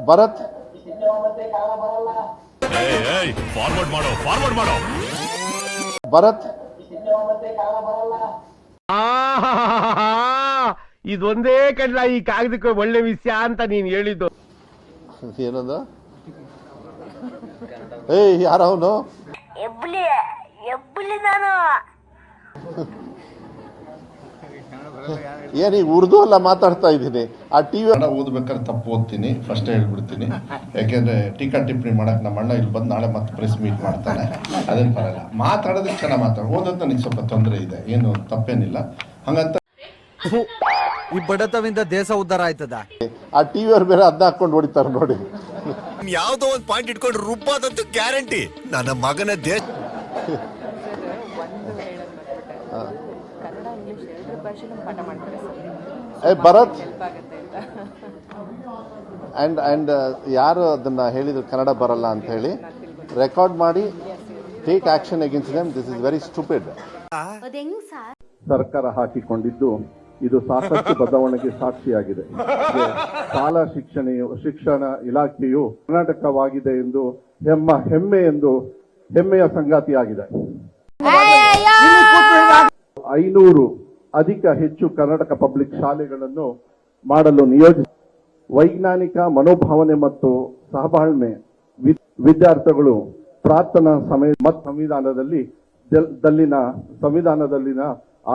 ಭರತ್ ಭರತ್ ಇದೊಂದೇ ಕಡ್ಲ ಈ ಕಾಗದಕ್ಕೆ ಒಳ್ಳೆ ವಿಷಯ ಅಂತ ನೀನ್ ಹೇಳಿದ್ದು. ಏನಂದ? ಯಾರ ಅವನು? ಏನೀಗ ಉರ್ದು ಅಲ್ಲ ಮಾತಾಡ್ತಾ ಇದ್ದೀನಿ. ಆ ಟಿವಿ ಓದ್ಬೇಕಾದ್ರೆ ತಪ್ಪು ಓದ್ತೀನಿ, ಫಸ್ಟ್ ಹೇಳ್ಬಿಡ್ತೀನಿ. ಯಾಕೆಂದ್ರೆ ಟೀಕಾ ಟಿಪ್ಪಣಿ ಮಾಡಕ್ ನಮ್ಮ ಅಣ್ಣ ಇಲ್ಲಿ ಬಂದು ನಾಳೆ ಮತ್ತೆ ಪ್ರೆಸ್ ಮೀಟ್ ಮಾಡ್ತಾನೆ, ಅದೇನು ಬರಲ್ಲ. ಮಾತಾಡೋದಕ್ಕೆ ಚೆನ್ನಾಗಿ ಓದೋದು ನನಗೆ ಸ್ವಲ್ಪ ತೊಂದರೆ ಇದೆ, ಏನು ತಪ್ಪೇನಿಲ್ಲ. ಹಂಗಂತ ಈ ಬಡತವಿಂದ ದೇಶ ಉದ್ಧಾರ ಆಯ್ತದ. ಆ ಟಿವಿ ಅವ್ರ ಬೇರೆ ಅದನ್ನ ಹಾಕೊಂಡು ಹೊಡಿತಾರ ನೋಡಿ. ಯಾವ್ದೋ ಒಂದು ಪಾಯಿಂಟ್ ಇಟ್ಕೊಂಡು ರುಬ್ಬಾದಂತೂ ಗ್ಯಾರಂಟಿ. ನನ್ನ ಮಗನ ದೇಶ ಭರತ್ ಅಂಡ್ ಯಾರು ಅದನ್ನ ಹೇಳಿದ್ರು ಕನ್ನಡ ಬರಲ್ಲ ಅಂತ ಹೇಳಿ ರೆಕಾರ್ಡ್ ಮಾಡಿ take action against them. This is very stupid. ಸರ್ಕಾರ ಹಾಕಿಕೊಂಡಿದ್ದು ಇದು ಸಾಕಷ್ಟು ಬದಲಾವಣೆಗೆ ಸಾಕ್ಷಿಯಾಗಿದೆ. ಶಾಲಾ ಶಿಕ್ಷಣ ಇಲಾಖೆಯು ಕರ್ನಾಟಕವಾಗಿದೆ ಎಂದು ಹೆಮ್ಮೆಯ ಸಂಗಾತಿಯಾಗಿದೆ. 500 ಹೆಚ್ಚು ಕರ್ನಾಟಕ ಪಬ್ಲಿಕ್ ಶಾಲೆಗಳನ್ನು ಮಾಡಲು ನಿಯೋಜಿಸಿ ವೈಜ್ಞಾನಿಕ ಮನೋಭಾವನೆ ಮತ್ತು ಸಹಬಾಳ್ವೆ ವಿದ್ಯಾರ್ಥಿಗಳು ಪ್ರಾರ್ಥನಾ ಸಮಯ ಮತ್ತು ಸಂವಿಧಾನದಲ್ಲಿನ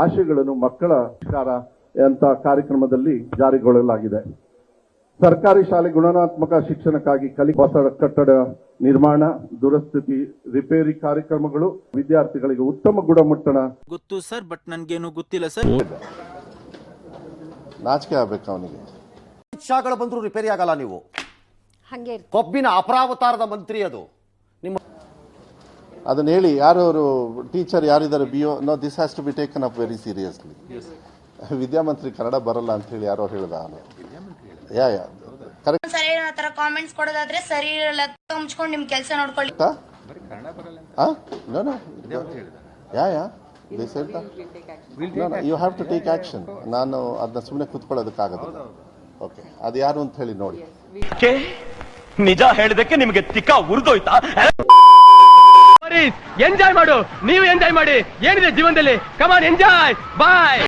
ಆಶಯಗಳನ್ನು ಮಕ್ಕಳ ಶಿಕ್ಷಣ ಅಂತ ಕಾರ್ಯಕ್ರಮದಲ್ಲಿ ಜಾರಿಗೊಳ್ಳಲಾಗಿದೆ. ಸರ್ಕಾರಿ ಶಾಲೆ ಗುಣಾತ್ಮಕ ಶಿಕ್ಷಣಕ್ಕಾಗಿ ಹೊಸ ಕಟ್ಟಡ ನಿರ್ಮಾಣ, ದುರಸ್ತಿ, ರಿಪೇರಿ ಕಾರ್ಯಕ್ರಮಗಳು ವಿದ್ಯಾರ್ಥಿಗಳಿಗೆ ಉತ್ತಮ ಗುಣಮಟ್ಟದ ಗೊತ್ತು ಸರ್, ಬಟ್ ನನ್ಗೇನು ಗೊತ್ತಿಲ್ಲ ಸರ್. ನಾಚಿಕೆ ಆಗ್ಬೇಕು ಅವನಿಗೆ. ಶಿಕ್ಷಾಗಳು ಬಂದರೂ ರಿಪೇರಿ ಆಗಲ್ಲ. ನೀವು ಕೊಬ್ಬಿನ ಅಪರಾವತಾರದ ಮಂತ್ರಿ ಅದು. ನಿಮ್ಮ ಅದನ್ನ ಹೇಳಿ ಯಾರವರು ಟೀಚರ್ ಯಾರಿದ್ದಾರೆ BO no this has to be taken up very seriously. ವಿದ್ಯಾಮಂತ್ರಿ ಕನ್ನಡ ಬರಲ್ಲ ಅಂತ ಹೇಳಿ ಯಾರೋ ಹೇಳ್ದ. ಸರಿ ಆತರ ಕಾಮೆಂಟ್ಸ್ ಕೊಡೋದಾದ್ರೆ ಸರಿ ಮುಚ್ಕೊಂಡು ನಿಮ್ ಕೆಲಸ ನೋಡ್ಕೊಳ್ಳಿ. You have to take action. ನಾನು ಅದನ್ನ ಸುಮ್ಮನೆ ಕೂತ್ಕೊಳ್ಳೋದಕ್ಕಾಗಲ್ಲ. ಓಕೆ, ಅದು ಯಾರು ಅಂತ ಹೇಳಿ ನೋಡಿ. ನಿಜ ಹೇಳಿದಕ್ಕೆ ನಿಮಗೆ ತಿಕ್ಕ ಉರಿದೋಯ್ತಾ? ಎಂಜಾಯ್ ಮಾಡು, ನೀವು ಎಂಜಾಯ್ ಮಾಡಿ. ಏನಿದೆ ಜೀವನದಲ್ಲಿ, ಕಮಾನ್ ಎಂಜಾಯ್, ಬಾಯ್.